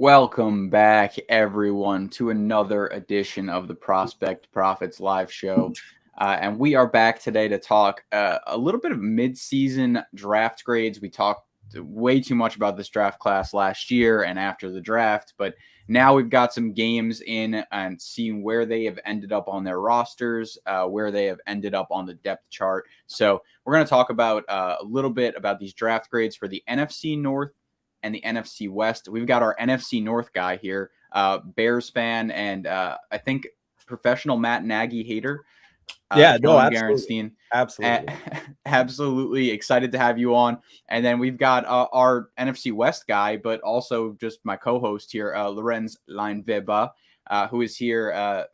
Welcome back, everyone, to another edition of the Prospect Profits live show. And we are back today to talk a little bit of mid-season draft grades. We talked way too much about this draft class last year and after the draft, but now we've got some games in and seeing where they have ended up on their rosters, where they have ended up on the depth chart. So we're going to talk about a little bit about these draft grades for the NFC North and the NFC West. We've got our NFC North guy here, Bears fan, and I think professional Matt Nagy hater. Kellyn Gerenstein. Absolutely. Absolutely excited to have you on. And then we've got our NFC West guy, but also just my co-host here, Lorenz Leinweber, who is here.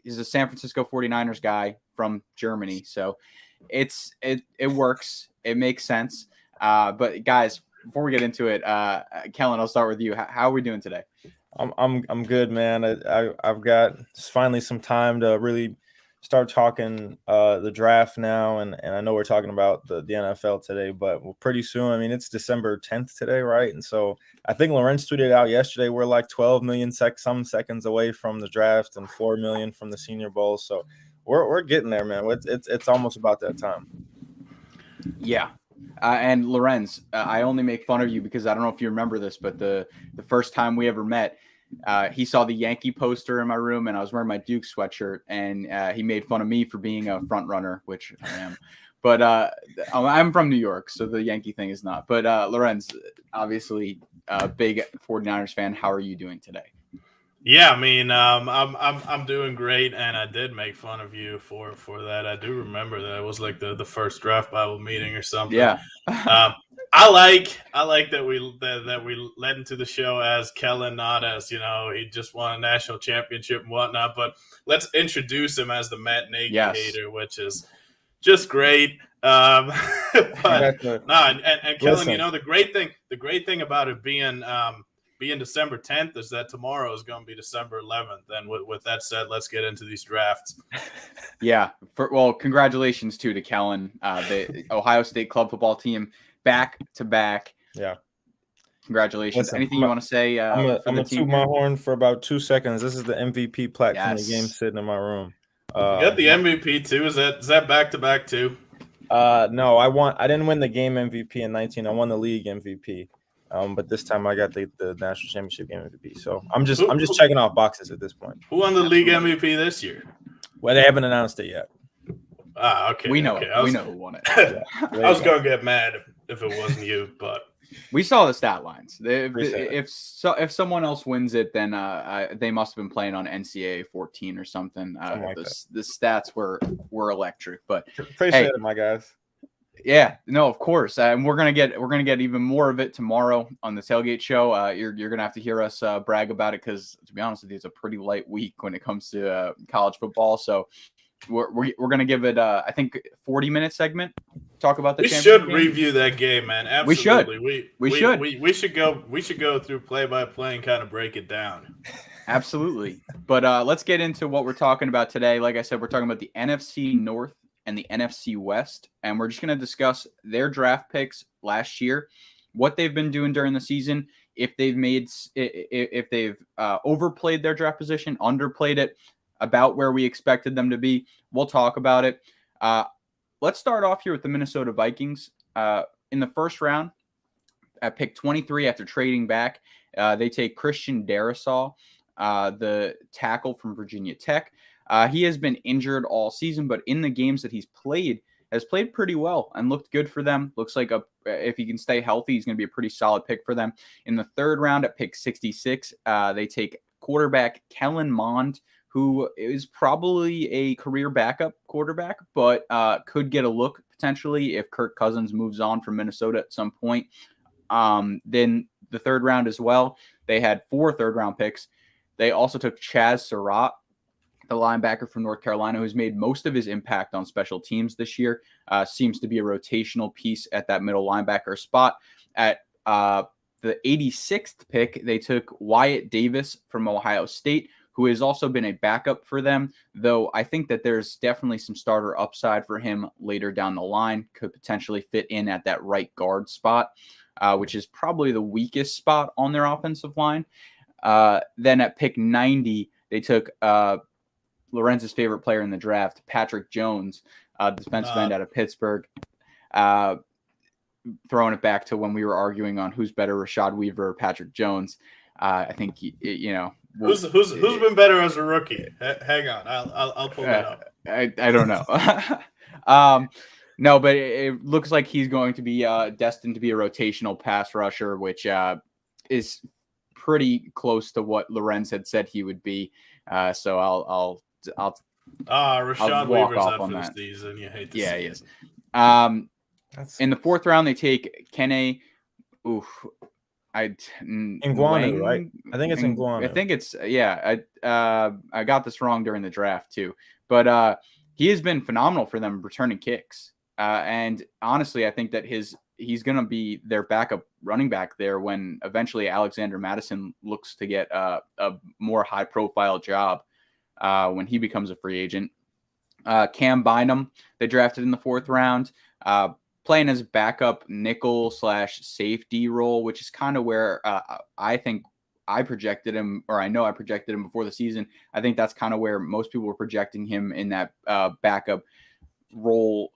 He's a San Francisco 49ers guy from Germany. So it works. It makes sense. But guys, before we get into it, Kellyn, I'll start with you. How are we doing today? I'm good, man. I've got finally some time to really start talking the draft now, and I know we're talking about the NFL today, but pretty soon. I mean, it's December 10th today, right? And so I think Lorenz tweeted out yesterday we're like 12 million seconds away from the draft and 4 million from the Senior Bowl. So we're getting there, man. It's almost about that time. Yeah. And Lorenz, I only make fun of you because I don't know if you remember this, but the first time we ever met, he saw the Yankee poster in my room, and I was wearing my Duke sweatshirt, and he made fun of me for being a front runner, which I am. But I'm from New York, so the Yankee thing is not. But Lorenz, obviously a big 49ers fan. How are you doing today? Yeah, I mean, I'm doing great, and I did make fun of you for that. I do remember that it was like the first draft Bible meeting or something. Yeah. I like that we led into the show as Kellyn, not as he just won a national championship and whatnot. But let's introduce him as the Matt Nagy hater, which is just great. But and Kellyn, the great thing about it being December 10th is that tomorrow is going to be December 11th. And with that said, let's get into these drafts. Yeah. Congratulations to Kellyn, the Ohio State club football team, back to back. Yeah. Congratulations. Listen, Anything you want to say? I'm going to toot my horn for about 2 seconds. This is the MVP plaque from the game sitting in my room. You got the MVP too? Is that back to back too? No, I didn't win the game MVP in 19. I won the league MVP. But this time I got the national championship game MVP. So I'm just checking off boxes at this point. Who won the league MVP this year? Well, they haven't announced it yet. Okay. We know. Okay. We know who won it. Yeah, I was gonna get mad if it wasn't you, but we saw the stat lines. If someone else wins it, then they must have been playing on NCAA 14 or something. The stats were electric. But appreciate it, my guys. Yeah, no, of course, and we're gonna get even more of it tomorrow on the tailgate show. You're gonna have to hear us brag about it because, to be honest with you, it's a pretty light week when it comes to college football. So we're gonna give it I think 40-minute segment. Talk about the. We should review that game, man. Absolutely, we should. We should go through play-by-play and kind of break it down. Absolutely, but let's get into what we're talking about today. Like I said, we're talking about the NFC North and the NFC West, and we're just going to discuss their draft picks last year, what they've been doing during the season, if they've overplayed their draft position, underplayed it, about where we expected them to be. We'll talk about it. Let's start off here with the Minnesota Vikings. In the first round, at pick 23, after trading back, they take Christian Darrisaw, the tackle from Virginia Tech. He has been injured all season, but in the games that he's played, has played pretty well and looked good for them. Looks like if he can stay healthy, he's going to be a pretty solid pick for them. In the third round at pick 66, they take quarterback Kellen Mond, who is probably a career backup quarterback, but could get a look potentially if Kirk Cousins moves on from Minnesota at some point. Then the third round as well, they had 4 third-round picks. They also took Chaz Surratt, the linebacker from North Carolina, who's made most of his impact on special teams this year. Seems to be a rotational piece at that middle linebacker spot. At the 86th pick, they took Wyatt Davis from Ohio State, who has also been a backup for them, though I think that there's definitely some starter upside for him later down the line. Could potentially fit in at that right guard spot, which is probably the weakest spot on their offensive line. Then at pick 90, they took Lorenz's favorite player in the draft, Patrick Jones, defensive end out of Pittsburgh. Throwing it back to when we were arguing on who's better, Rashad Weaver or Patrick Jones. I think who's been better as a rookie. Hang on, I'll pull that up. I don't know. No, but it looks like he's going to be destined to be a rotational pass rusher, which is pretty close to what Lorenz had said he would be. So I'll Rashad Weaver's out for the season. You hate to see he is. In the fourth round, they take Kenny. Nguanu, right? I think it's Nguanu. I think it's I got this wrong during the draft too, but he has been phenomenal for them returning kicks. And honestly, I think that he's going to be their backup running back there when eventually Alexander Madison looks to get a more high profile job when he becomes a free agent. Cam Bynum, they drafted in the fourth round. Playing as backup nickel / safety role, which is kind of where I think I projected him, or I know I projected him before the season. I think that's kind of where most people were projecting him in that backup role,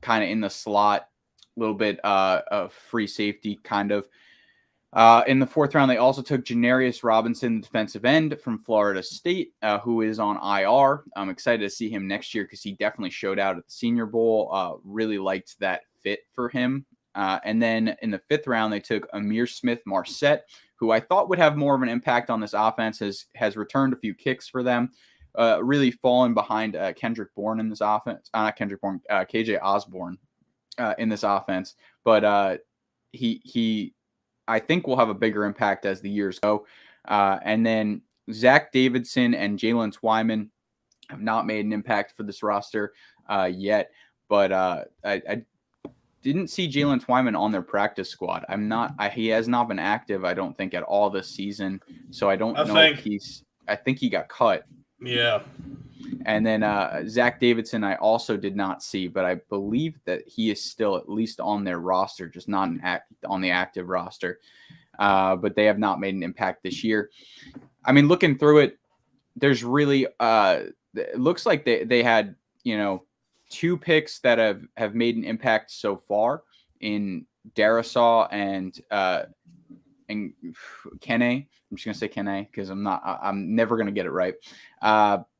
kind of in the slot, a little bit of free safety kind of. In the fourth round, they also took Janarius Robinson, defensive end from Florida State, who is on IR. I'm excited to see him next year because he definitely showed out at the Senior Bowl. Really liked that fit for him. And then in the fifth round, they took Amir Smith-Marset, who I thought would have more of an impact on this offense, has returned a few kicks for them, really fallen behind Kendrick Bourne in this offense. Not Kendrick Bourne, KJ Osborne in this offense. But he I think will have a bigger impact as the years go. And then Zach Davidson and Jalen Twyman have not made an impact for this roster yet. But I didn't see Jalen Twyman on their practice squad. He has not been active, I don't think, at all this season. So I don't know if I think he got cut. Yeah. And then Zach Davidson, I also did not see, but I believe that he is still at least on their roster, just not on the active roster. But they have not made an impact this year. I mean, looking through it, there's really it looks like they had, two picks that have made an impact so far in Darasaw and Kene. I'm just gonna say Kene because I'm never gonna get it right.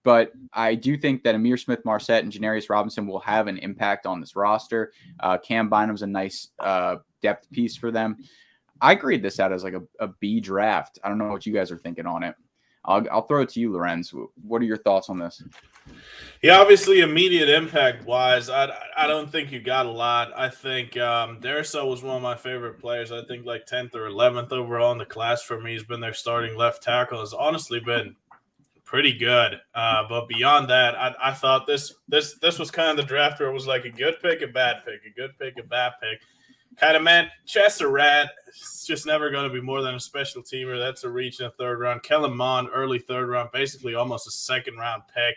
But I do think that Amir Smith-Marset and Janarius Robinson will have an impact on this roster. Cam Bynum's a nice depth piece for them. I grade this out as like a B draft. I don't know what you guys are thinking on it. I'll throw it to you, Lorenz. What are your thoughts on this? Yeah, obviously immediate impact wise, I don't think you got a lot. I think Darasaw was one of my favorite players. I think like 10th or 11th overall in the class for me. He's been their starting left tackle. Has honestly been pretty good. But beyond that, I thought this was kind of the draft where it was like a good pick, a bad pick, a good pick, a bad pick. Kind of, man, Chester Rat, it's just never going to be more than a special teamer. That's a reach in the third round. Kellen Mond, early third round, basically almost a second round pick.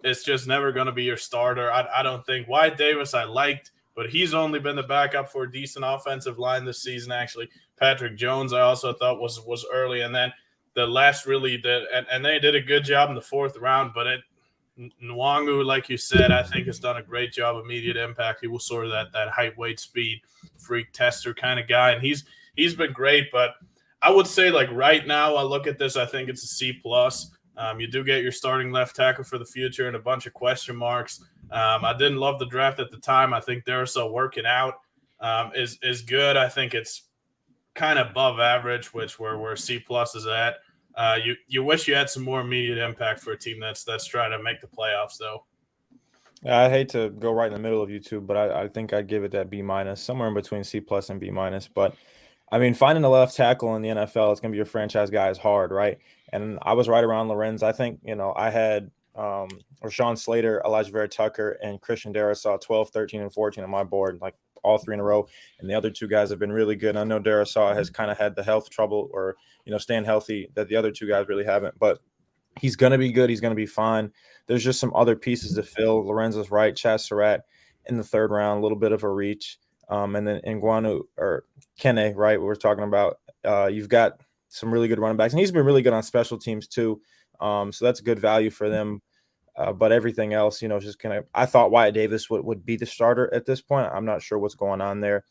It's just never going to be your starter. I don't think. Wyatt Davis I liked, but he's only been the backup for a decent offensive line this season, actually. Patrick Jones I also thought was early. And then the last really and they did a good job in the fourth round, but Nwangu, like you said, I think has done a great job, immediate impact. He was sort of that height, weight, speed, freak tester kind of guy, and he's been great. But I would say, like right now, I look at this, I think it's a C+. You do get your starting left tackle for the future and a bunch of question marks. I didn't love the draft at the time. I think Darasaw working out is good. I think it's kind of above average, which where C+ is at. You wish you had some more immediate impact for a team that's trying to make the playoffs, though. I hate to go right in the middle of you two, but I think I'd give it that B-, somewhere in between C+ and B-. But I mean, finding a left tackle in the NFL, it's going to be your franchise guy, is hard, right? And I was right around Lorenz. I think, I had Rashawn Slater, Elijah Vera Tucker, and Christian Darasaw 12, 13, and 14 on my board, like all three in a row. And the other two guys have been really good. I know Darasaw has kind of had the health trouble or, staying healthy that the other two guys really haven't. But he's going to be good. He's going to be fine. There's just some other pieces to fill. Lorenzo's right. Chaz Surratt in the third round, a little bit of a reach. And then Nguanu or Kene, right, we're talking about. You've got some really good running backs, and he's been really good on special teams too. So that's good value for them. But everything else, just kind of, I thought Wyatt Davis would be the starter at this point. I'm not sure what's going on there.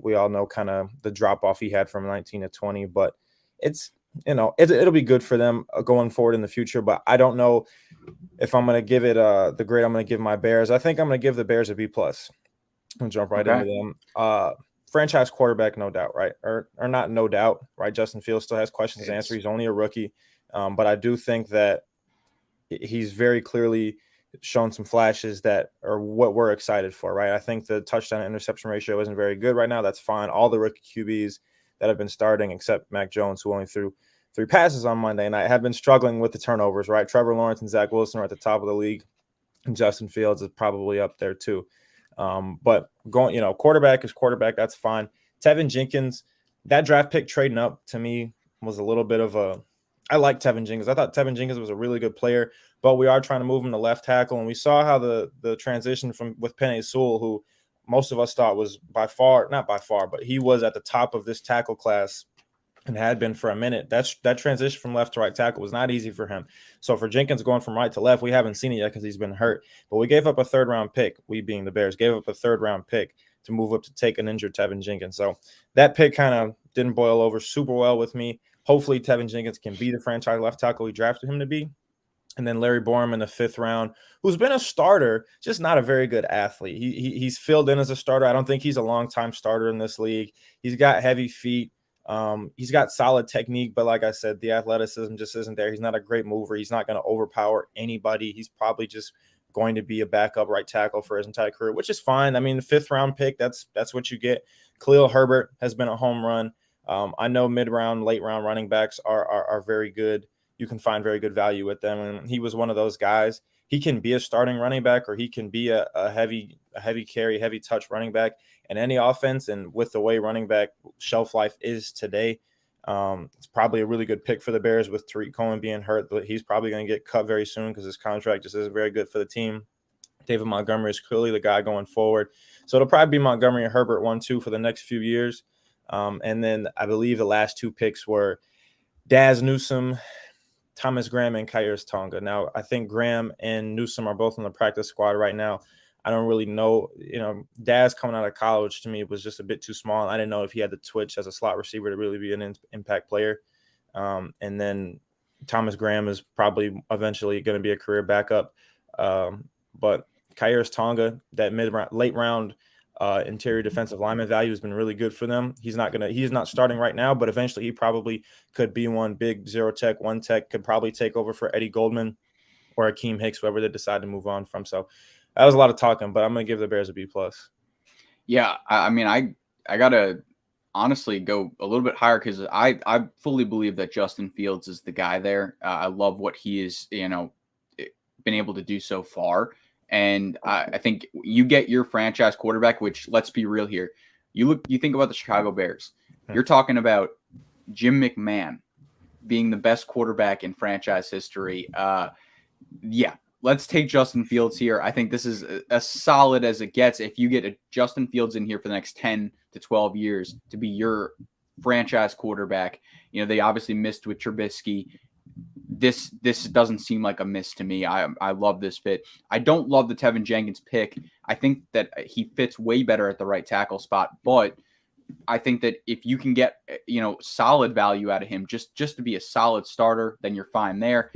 We all know kind of the drop off he had from 19 to 20, but it's, it'll be good for them going forward in the future. But I don't know if I'm going to give it the grade I'm going to give my Bears. I think I'm going to give the Bears a B+. I'll jump right into them. Franchise quarterback, no doubt, right? Or not no doubt, right? Justin Fields still has questions to answer. He's only a rookie. But I do think that he's very clearly shown some flashes that are what we're excited for, right? I think the touchdown interception ratio isn't very good right now. That's fine. All the rookie QBs that have been starting, except Mac Jones, who only threw 3 passes on Monday night, have been struggling with the turnovers, right? Trevor Lawrence and Zach Wilson are at the top of the league, and Justin Fields is probably up there too. But going, quarterback is quarterback. That's fine. Tevin Jenkins, that draft pick trading up to me was a little bit of I like Tevin Jenkins. I thought Tevin Jenkins was a really good player, but we are trying to move him to left tackle. And we saw how the transition with Penei Sewell, who most of us thought was not by far, but he was at the top of this tackle class and had been for a minute. That transition from left to right tackle was not easy for him. So for Jenkins going from right to left, we haven't seen it yet because he's been hurt. But we gave up a 3rd-round pick, we being the Bears, gave up a 3rd-round pick to move up to take an injured Tevin Jenkins. So that pick kind of didn't boil over super well with me. Hopefully Tevin Jenkins can be the franchise left tackle we drafted him to be. And then Larry Borom in the 5th round, who's been a starter, just not a very good athlete. He's filled in as a starter. I don't think he's a long-time starter in this league. He's got heavy feet. He's got solid technique, but like I said, the athleticism just isn't there. He's not a great mover. He's not going to overpower anybody. He's probably just going to be a backup right tackle for his entire career, which is fine. I mean, the 5th-round pick, that's what you get. Khalil Herbert has been a home run. I know mid-round, late-round running backs are very good. You can find very good value with them, and he was one of those guys. He can be a starting running back, or he can be a heavy carry, heavy touch running back in any offense. And with the way running back shelf life is today, it's probably a really good pick for the Bears with Tariq Cohen being hurt. But he's probably going to get cut very soon because his contract just isn't very good for the team. David Montgomery is clearly the guy going forward. So it'll probably be Montgomery and Herbert 1-2 for the next few years. And then I believe the last 2 picks were Daz Newsome, Thomas Graham, and Khyiris Tonga. Now, I think Graham and Newsome are both on the practice squad right now. I don't really know. Daz coming out of college to me was just a bit too small. I didn't know if he had the twitch as a slot receiver to really be an impact player. And then Thomas Graham is probably eventually going to be a career backup. But Khyiris Tonga, that late round interior defensive lineman value has been really good for them. He's not starting right now, but eventually he probably could be one big 0-tech, 1-tech, could probably take over for Eddie Goldman or Akeem Hicks, whoever they decide to move on from. So that was a lot of talking, but I'm going to give the Bears a B+. Yeah, I mean, I got to honestly go a little bit higher because I fully believe that Justin Fields is the guy there. I love what he is, been able to do so far. And I think you get your franchise quarterback, which, let's be real here. You think about the Chicago Bears. You're talking about Jim McMahon being the best quarterback in franchise history. Yeah, let's take Justin Fields here. I think this is as solid as it gets. If you get a Justin Fields in here for the next 10 to 12 years to be your franchise quarterback, they obviously missed with Trubisky. This doesn't seem like a miss to me. I love this fit. I don't love the Tevin Jenkins pick. I think that he fits way better at the right tackle spot, but I think that if you can get solid value out of him just to be a solid starter, then you're fine there.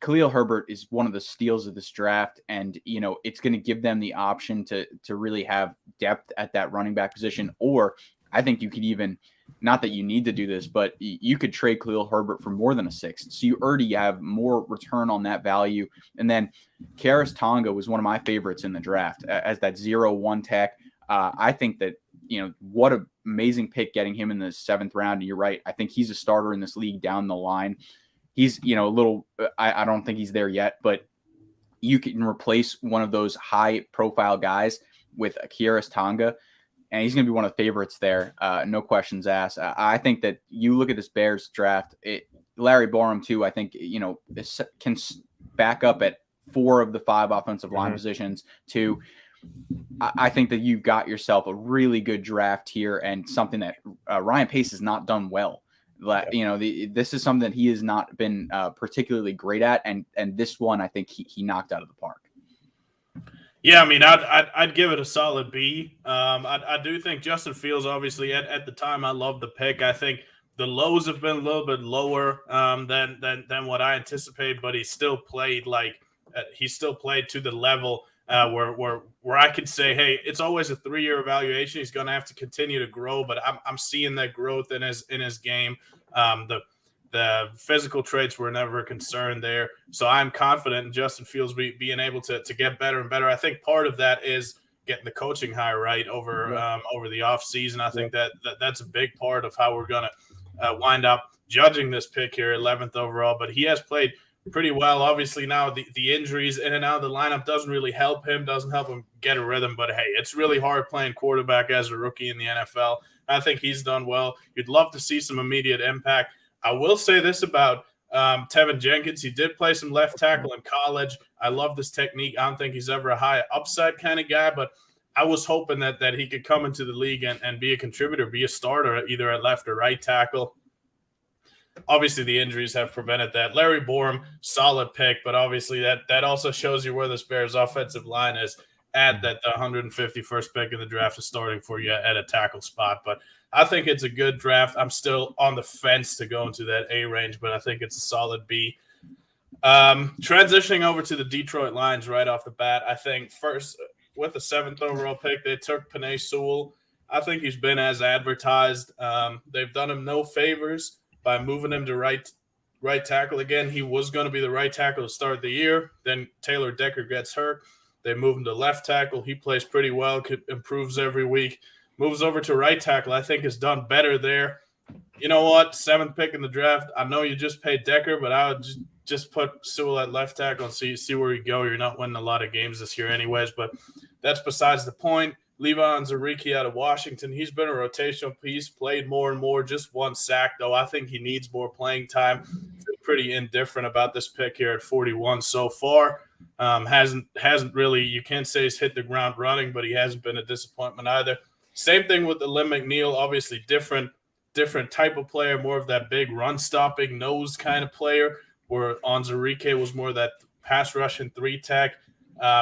Khalil Herbert is one of the steals of this draft, and it's going to give them the option to really have depth at that running back position. Or I think you could even, not that you need to do this, but you could trade Khalil Herbert for more than a 6th. So you already have more return on that value. And then Khyiris Tonga was one of my favorites in the draft as that 0-1 tech. I think that, what an amazing pick getting him in the 7th round. And you're right. I think he's a starter in this league down the line. He's, a little, I don't think he's there yet, but you can replace one of those high profile guys with Khyiris Tonga. And he's going to be one of the favorites there. No questions asked. I think that you look at this Bears draft, Larry Borom too, I think, can back up at 4 of the 5 offensive line positions too. I think that you've got yourself a really good draft here and something that Ryan Pace has not done well. This is something that he has not been particularly great at, and this one I think he knocked out of the park. Yeah, I mean, I'd give it a solid B. I do think Justin Fields, obviously, at the time, I loved the pick. I think the lows have been a little bit lower than what I anticipated, but he still played to the level where I could say, hey, it's always a 3-year evaluation. He's going to have to continue to grow, but I'm seeing that growth in his game. The physical traits were never a concern there. So I'm confident in Justin Fields being able to get better and better. I think part of that is getting the coaching hire right over the offseason. I think that's a big part of how we're going to wind up judging this pick here, 11th overall. But he has played pretty well. Obviously now the injuries in and out of the lineup doesn't really help him, doesn't help him get a rhythm. But, hey, it's really hard playing quarterback as a rookie in the NFL. I think he's done well. You'd love to see some immediate impact. I will say this about Tevin Jenkins. He did play some left tackle in college. I love this technique. I don't think he's ever a high upside kind of guy, but I was hoping that he could come into the league and be a contributor, be a starter either at left or right tackle. Obviously, the injuries have prevented that. Larry Borum, solid pick, but obviously that also shows you where this Bears offensive line is at, that the 151st pick in the draft is starting for you at a tackle spot. But I think it's a good draft. I'm still on the fence to go into that A range, but I think it's a solid B. Transitioning over to the Detroit Lions right off the bat, I think first with the 7th overall pick, they took Penei Sewell. I think he's been as advertised. They've done him no favors by moving him to right tackle again. He was going to be the right tackle to start the year. Then Taylor Decker gets hurt. They move him to left tackle. He plays pretty well, improves every week. Moves over to right tackle. I think has done better there. You know what? 7th pick in the draft. I know you just paid Decker, but I would just put Sewell at left tackle and see where you go. You're not winning a lot of games this year anyways, but that's besides the point. Levi Onwuzurike out of Washington. He's been a rotational piece, played more and more, just 1 sack, though. I think he needs more playing time. Feel pretty indifferent about this pick here at 41 so far. Hasn't really, you can't say he's hit the ground running, but he hasn't been a disappointment either. Same thing with Alim McNeill, obviously different type of player, more of that big run-stopping nose kind of player, where Onwuzurike was more that pass-rushing 3-tech.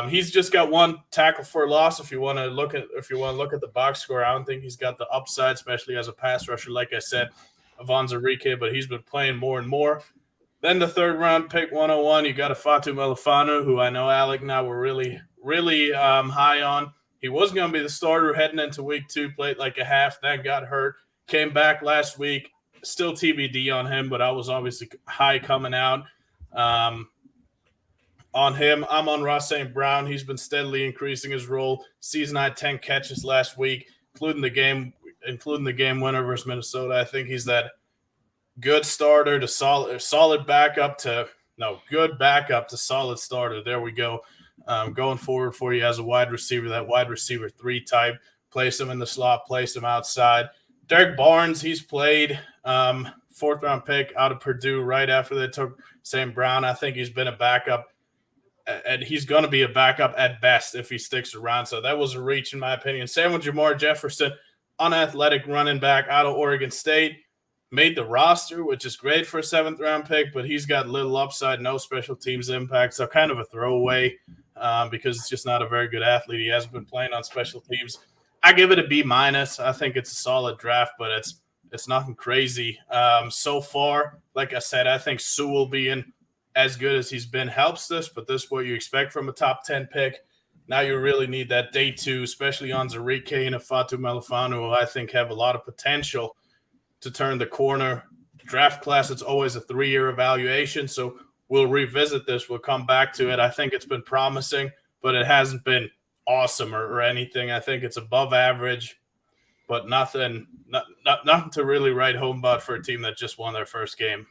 He's just got 1 tackle for a loss. If you want to look at the box score, I don't think he's got the upside, especially as a pass rusher, like I said, of Onwuzurike, but he's been playing more and more. Then the 3rd round pick, 101, you got a Fatu Melifonwu, who I know Alec and I were really, really high on. He was going to be the starter heading into week 2, played like a half, then got hurt, came back last week. Still TBD on him, but I was obviously high coming out on him. I'm on Ross St. Brown. He's been steadily increasing his role. Season high 10 catches last week, including the game winner versus Minnesota. I think he's that good starter to solid backup to good backup to solid starter. There we go. Going forward for you as a wide receiver, that wide receiver 3 type. Place him in the slot, place him outside. Derek Barnes, he's played 4th round pick out of Purdue right after they took St. Brown. I think he's been a backup, and he's going to be a backup at best if he sticks around. So that was a reach in my opinion. Same with Jamar Jefferson, unathletic running back out of Oregon State. Made the roster, which is great for a 7th round pick, but he's got little upside, no special teams impact. So kind of a throwaway because it's just not a very good athlete. He hasn't been playing on special teams. I give it a B-. I think it's a solid draft, but it's nothing crazy. So far, like I said, I think Sewell being as good as he's been helps this, but this is what you expect from a top 10 pick. Now you really need that day 2, especially on Onwuzurike and Fatu Melifonwu, who I think have a lot of potential to turn the corner. Draft class, it's always a 3-year evaluation, so we'll revisit this. We'll come back to it. I think it's been promising, but it hasn't been awesome or anything. I think it's above average, but nothing to really write home about for a team that just won their first game.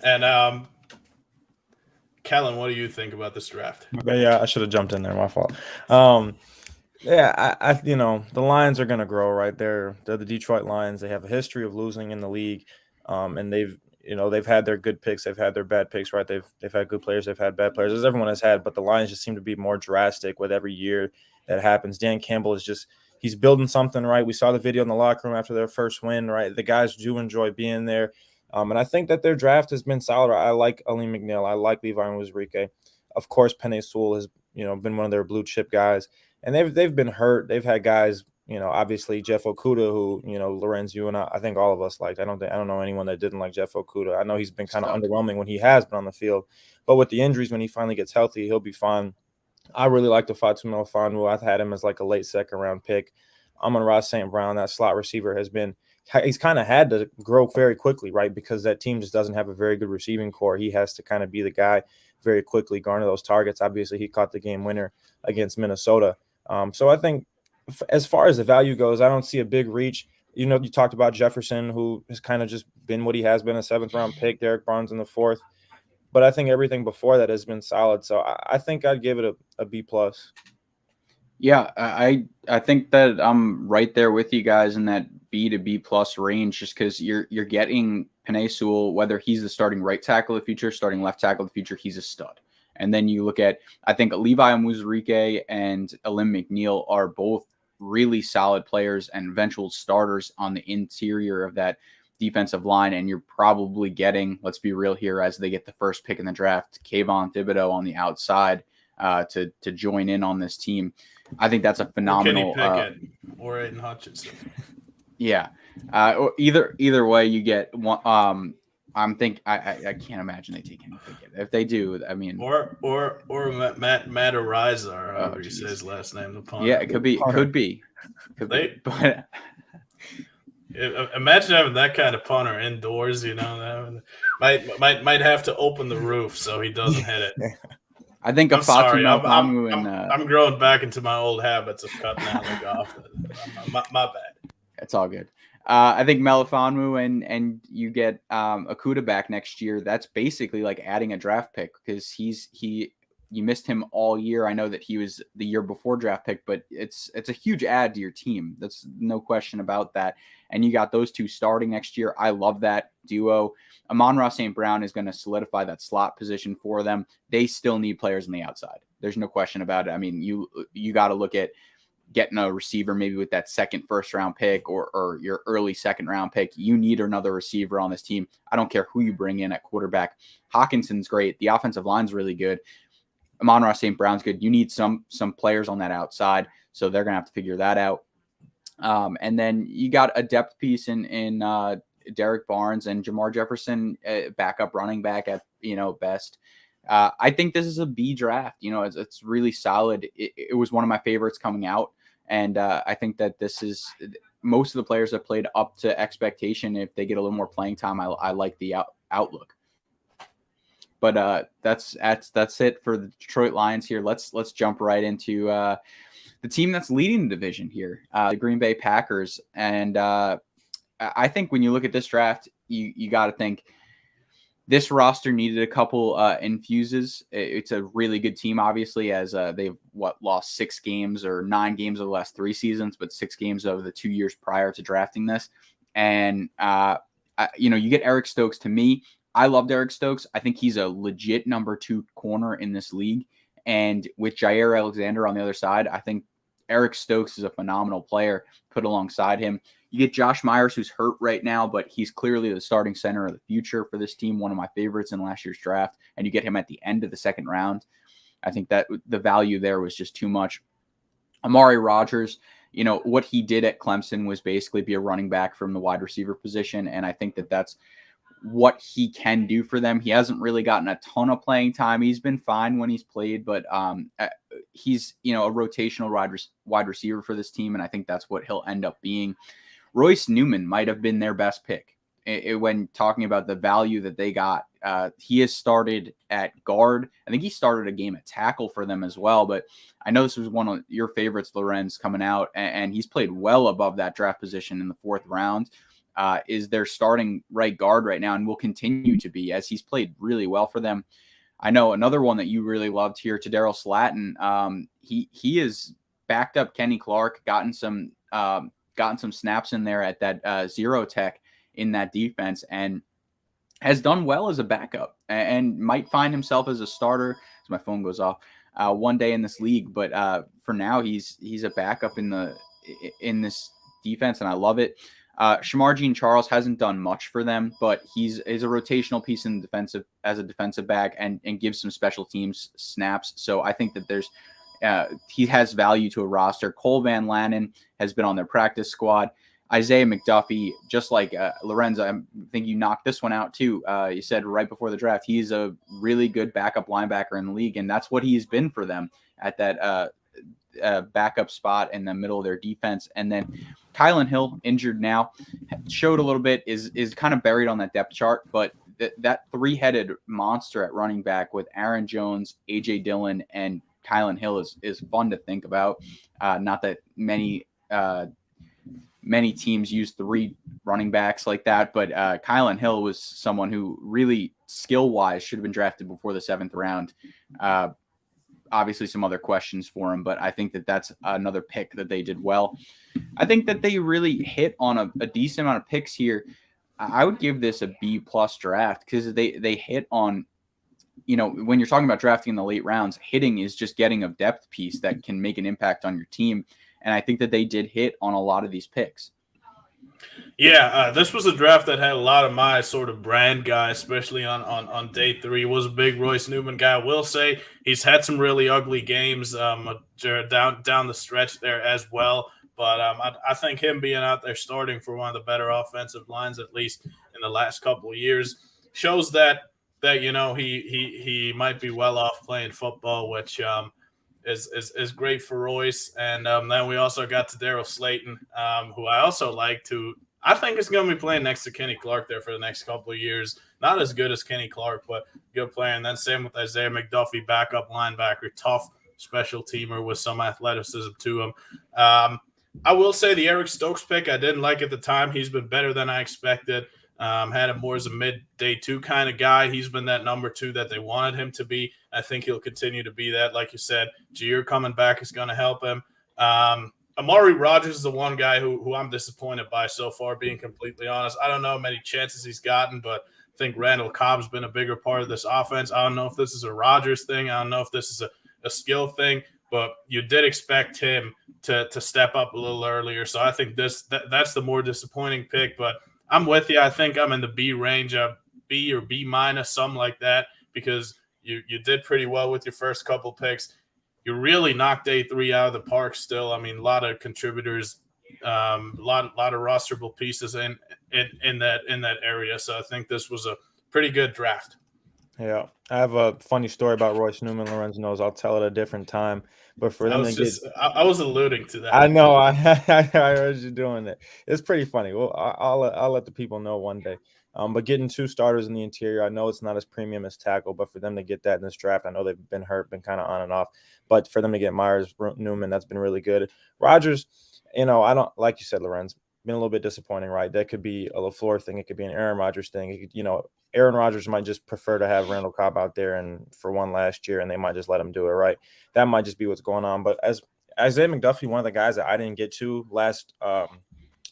And Kellyn, what do you think about this draft? Yeah, I should have jumped in there. My fault. Yeah, I the Lions are going to grow right there. They're the Detroit Lions. They have a history of losing in the league, and they've had their good picks, they've had their bad picks, right? They've had good players, they've had bad players, as everyone has had. But the Lions just seem to be more drastic with every year that happens. Dan Campbell is he's building something, right? We saw the video in the locker room after their first win, right? The guys do enjoy being there. And I think that their draft has been solid. I like Alim McNeil. I like Levi Onwuzurike. Of course, Penei Sewell has, been one of their blue chip guys. And they've been hurt. They've had guys, obviously Jeff Okudah, who, Lorenz, you and I think all of us liked. I don't know anyone that didn't like Jeff Okudah. I know he's been kind of underwhelming when he has been on the field. But with the injuries, when he finally gets healthy, he'll be fine. I really like the Fatu Melifonwu. I've had him as like a late second-round pick. Amon-Ra St. Brown, that slot receiver, he's kind of had to grow very quickly, right? Because that team just doesn't have a very good receiving core. He has to kind of be the guy very quickly, garner those targets. Obviously, he caught the game winner against Minnesota. So I think as far as the value goes, I don't see a big reach. You talked about Jefferson, who has kind of just been what he has been, a 7th-round pick, Derek Barnes in the 4th. But I think everything before that has been solid. So I think I'd give it a B+. Yeah, I think that I'm right there with you guys in that B to B+ range, just because you're getting Penei Sewell, whether he's the starting right tackle of the future, starting left tackle of the future, he's a stud. And then you look at, I think Levi Onwuzurike and Alim McNeil are both really solid players and eventual starters on the interior of that defensive line. And you're probably getting, let's be real here, as they get the first pick in the draft, Kayvon Thibodeau on the outside to join in on this team. I think that's a phenomenal. Or Aiden Hutchinson. Yeah. Either way, you get one. I can't imagine they take any Pickett. If they do, I mean, or Matt Ariza, or however you say his last name. The punter. Yeah, it could be. But imagine having that kind of punter indoors. That might have to open the roof so he doesn't hit it. I think I'm sorry. I'm growing back into my old habits of cutting out the golf. My bad. It's all good. I think Melifonwu and you get Okudah back next year. That's basically like adding a draft pick, because you missed him all year. I know that he was the year before draft pick, but it's a huge add to your team. That's no question about that. And you got those two starting next year. I love that duo. Amon-Ra St. Brown is going to solidify that slot position for them. They still need players on the outside. There's no question about it. I mean, you got to look at getting a receiver maybe with that first-round pick or your early second-round pick. You need another receiver on this team. I don't care who you bring in at quarterback. Hawkinson's great. The offensive line's really good. Amon-Ra St. Brown's good. You need some players on that outside, so they're going to have to figure that out. And then you got a depth piece in Derek Barnes and Jamar Jefferson, backup running back at best. I think this is a B draft. It's really solid. It was one of my favorites coming out, and I think that this is most of the players have played up to expectation. If they get a little more playing time, I like the outlook. But that's it for the Detroit Lions here. Let's jump right into the team that's leading the division here, the Green Bay Packers. And I think when you look at this draft, you got to think this roster needed a couple infuses. It's a really good team, obviously, as they've lost 6 games or 9 games over the last 3 seasons, but 6 games over the 2 years prior to drafting this. And you get Eric Stokes. To me, I loved Eric Stokes. I think he's a legit number 2 corner in this league. And with Jair Alexander on the other side, I think Eric Stokes is a phenomenal player put alongside him. You get Josh Myers, who's hurt right now, but he's clearly the starting center of the future for this team, one of my favorites in last year's draft. And you get him at the end of the second round. I think that the value there was just too much. Amari Rodgers, what he did at Clemson was basically be a running back from the wide receiver position. And I think that that's what he can do for them. He hasn't really gotten a ton of playing time. He's been fine when he's played, but he's, a rotational wide receiver for this team. And I think that's what he'll end up being. Royce Newman might have been their best pick when talking about the value that they got. He has started at guard. I think he started a game at tackle for them as well, but I know this was one of your favorites, Lorenz, coming out, and he's played well above that draft position in the 4th round. Is their starting right guard right now and will continue to be, as he's played really well for them. I know another one that you really loved here, Tadarius Slayton. He has backed up Kenny Clark, gotten some snaps in there at that zero tech in that defense, and has done well as a backup and might find himself as a starter, as my phone goes off, one day in this league. But for now, he's a backup in the in this defense, and I love it. Shamar Jean-Charles hasn't done much for them, but he's a rotational piece in the defensive back and gives some special teams snaps. So I think that he has value to a roster. Cole Van Lanen has been on their practice squad. Isaiah McDuffie, just like Lorenz, I think you knocked this one out too. You said right before the draft, he's a really good backup linebacker in the league, and that's what he's been for them at that backup spot in the middle of their defense. And then Kylan Hill, injured now, showed a little bit, is kind of buried on that depth chart, but that three-headed monster at running back with Aaron Jones, A.J. Dillon, and Kylan Hill is fun to think about. Not that many teams use three running backs like that, but Kylan Hill was someone who really skill-wise should have been drafted before the 7th round. Obviously some other questions for him, but I think that that's another pick that they did well. I think that they really hit on a decent amount of picks here. I would give this a B+ draft because they hit on, when you're talking about drafting in the late rounds, hitting is just getting a depth piece that can make an impact on your team. And I think that they did hit on a lot of these picks. Yeah, this was a draft that had a lot of my sort of brand guys, especially on day 3. Was a big Royce Newman guy. I will say he's had some really ugly games down the stretch there as well. But I think him being out there starting for one of the better offensive lines, at least in the last couple of years, shows that he might be well off playing football, which is great for Royce. And then we also got to Daryl Slayton, who I also like to. I think is going to be playing next to Kenny Clark there for the next couple of years. Not as good as Kenny Clark, but good player. And then same with Isaiah McDuffie, backup linebacker, tough special teamer with some athleticism to him. I will say the Eric Stokes pick I didn't like at the time. He's been better than I expected. Had him more as a mid-day 2 kind of guy. He's been that number 2 that they wanted him to be. I think he'll continue to be that. Like you said, Jair coming back is going to help him. Amari Rodgers is the one guy who I'm disappointed by so far, being completely honest. I don't know how many chances he's gotten, but I think Randall Cobb's been a bigger part of this offense. I don't know if this is a Rodgers thing. I don't know if this is a skill thing, but you did expect him to step up a little earlier. So I think that's the more disappointing pick, but I'm with you. I think I'm in the B range, B or B-, something like that, because you did pretty well with your first couple picks. You really knocked day 3 out of the park still. I mean, a lot of contributors, a lot of rosterable pieces in that area. So I think this was a pretty good draft. Yeah, I have a funny story about Royce Newman. Lorenzo knows. I'll tell it at a different time. But for them I was alluding to that. I know. I heard you doing it. It's pretty funny. Well, I'll let the people know one day. But getting 2 starters in the interior, I know it's not as premium as tackle, but for them to get that in this draft, I know they've been hurt, been kind of on and off. But for them to get Myers, Newman, that's been really good. Rodgers, I don't, like you said, Lorenz, been a little bit disappointing, right? That could be a LaFleur thing. It could be an Aaron Rodgers thing. It could, Aaron Rodgers might just prefer to have Randall Cobb out there and for one last year, and they might just let him do it, right? That might just be what's going on. But as Isaiah McDuffie, one of the guys that I didn't get to last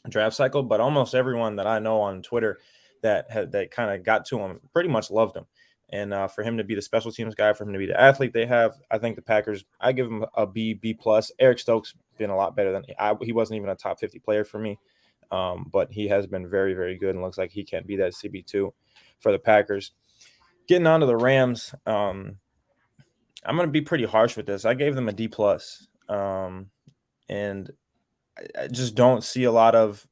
draft cycle, but almost everyone that I know on Twitter that kind of got to him pretty much loved him. And for him to be the special teams guy, for him to be the athlete they have, I think the Packers, I give him a B+. Eric Stokes been a lot better than he wasn't even a top 50 player for me. But he has been very, very good and looks like he can be that CB2 for the Packers. Getting on to the Rams, I'm going to be pretty harsh with this. I gave them a D+. And I just don't see a lot of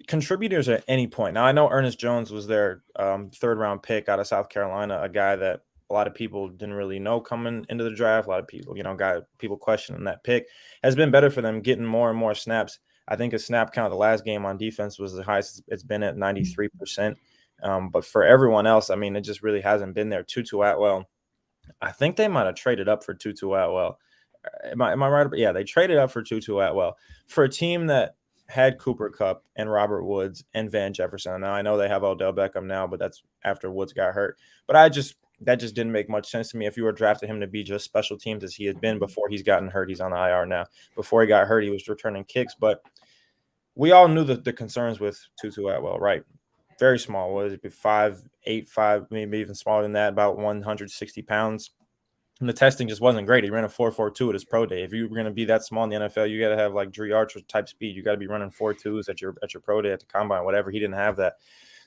contributors at any point. Now, I know Ernest Jones was their 3rd-round pick out of South Carolina, a guy that a lot of people didn't really know coming into the draft. A lot of people, people questioning that pick. Has been better for them, getting more and more snaps. I think his snap count the last game on defense was the highest it's been at 93%. But for everyone else, I mean, it just really hasn't been there. Tutu Atwell, I think they might have traded up for Tutu Atwell. Am I right? Yeah, they traded up for Tutu Atwell for a team that had Cooper Kupp and Robert Woods and Van Jefferson. Now, I know they have Odell Beckham now, but that's after Woods got hurt. But that just didn't make much sense to me. If you were drafting him to be just special teams as he had been before he's gotten hurt, he's on the IR now. Before he got hurt, he was returning kicks. But we all knew the concerns with Tutu Atwell, right? Very small. What is it? 5'8", maybe even smaller than that, about 160 pounds. And the testing just wasn't great. He ran a 4.42 at his pro day. If you were going to be that small in the NFL, you got to have like Dre Archer type speed. You got to be running 4.2s at your pro day at the combine, whatever. He didn't have that.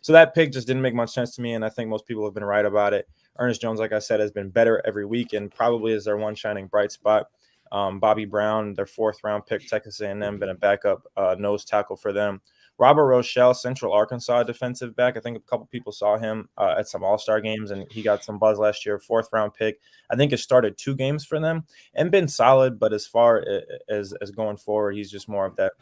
So that pick just didn't make much sense to me, and I think most people have been right about it. Ernest Jones, like I said, has been better every week and probably is their one shining bright spot. Bobby Brown, their 4th-round pick, Texas A&M, been a backup nose tackle for them. Robert Rochelle, Central Arkansas defensive back. I think a couple people saw him at some all-star games, and he got some buzz last year. 4th-round pick. I think has started 2 games for them and been solid, but as far as going forward, he's just more of that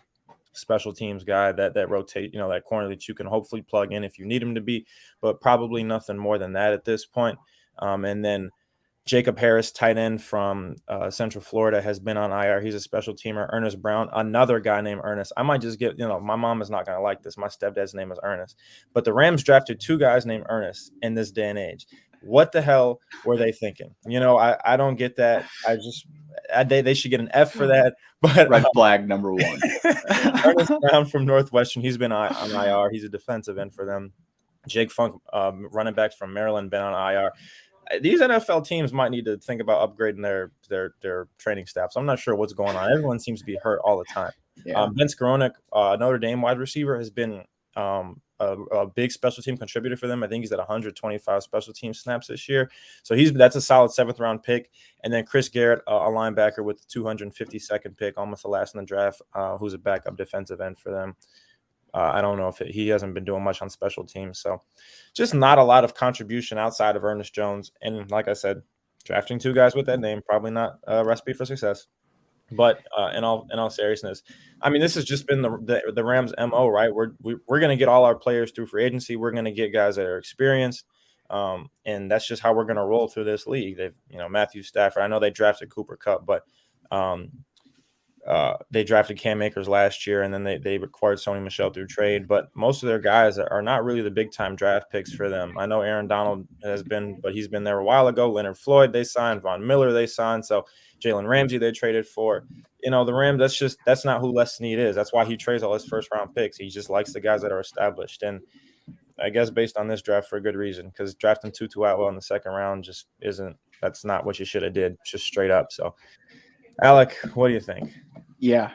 special teams guy that rotate, that corner that you can hopefully plug in if you need him to be, but probably nothing more than that at this point. And then Jacob Harris, tight end from Central Florida, has been on IR. He's a special teamer. Ernest Brown, another guy named Ernest. I might just get, my mom is not going to like this. My stepdad's name is Ernest. But the Rams drafted 2 guys named Ernest in this day and age. What the hell were they thinking? I don't get that. They should get an F for that. But red flag number 1. Ernest Brown from Northwestern, he's been on IR. He's a defensive end for them. Jake Funk, running back from Maryland, been on IR. These NFL teams might need to think about upgrading their training staffs. I'm not sure what's going on. Everyone seems to be hurt all the time. Yeah. Vince Skowronek, Notre Dame wide receiver, has been a big special team contributor for them. I think he's at 125 special team snaps this year. So that's a solid 7th-round pick. And then Chris Garrett, a linebacker with the 252nd pick, almost the last in the draft, who's a backup defensive end for them. I don't know if he hasn't been doing much on special teams. So just not a lot of contribution outside of Ernest Jones. And like I said, drafting 2 guys with that name, probably not a recipe for success. But in all seriousness, I mean, this has just been the Rams' MO, right? We're going to get all our players through free agency. We're going to get guys that are experienced. And that's just how we're going to roll through this league. They've, Matthew Stafford, I know they drafted Cooper Kupp, but they drafted Cam Akers last year, and then they acquired Sony Michel through trade. But most of their guys are not really the big-time draft picks for them. I know Aaron Donald has been, but he's been there a while ago. Leonard Floyd they signed. Von Miller they signed. So Jalen Ramsey they traded for. The Rams, that's not who Les Snead is. That's why he trades all his first-round picks. He just likes the guys that are established. And I guess based on this draft for a good reason, because drafting Tutu Atwell in the 2nd round just isn't – that's not what you should have did, just straight up. So, Alec, what do you think? Yeah.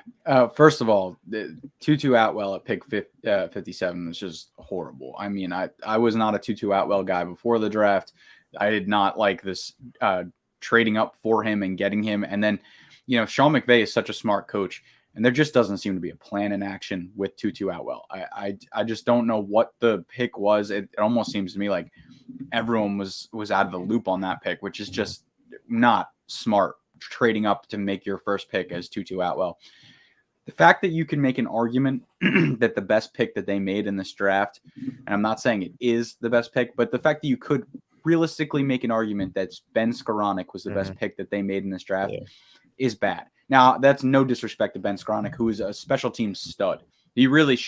First of all, the Tutu Atwell at pick 57 was just horrible. I mean, I was not a Tutu Atwell guy before the draft. I did not like this trading up for him and getting him. And then, Sean McVay is such a smart coach, and there just doesn't seem to be a plan in action with Tutu Atwell. I just don't know what the pick was. It almost seems to me like everyone was out of the loop on that pick, which is just not smart. Trading up to make your first pick as Tutu Atwell. The fact that you can make an argument that the best pick that they made in this draft, and I'm not saying it is the best pick, but the fact that you could realistically make an argument that Ben Skowronek was the best pick that they made in this draft is bad. Now, that's no disrespect to Ben Skowronek, who is a special team stud. He really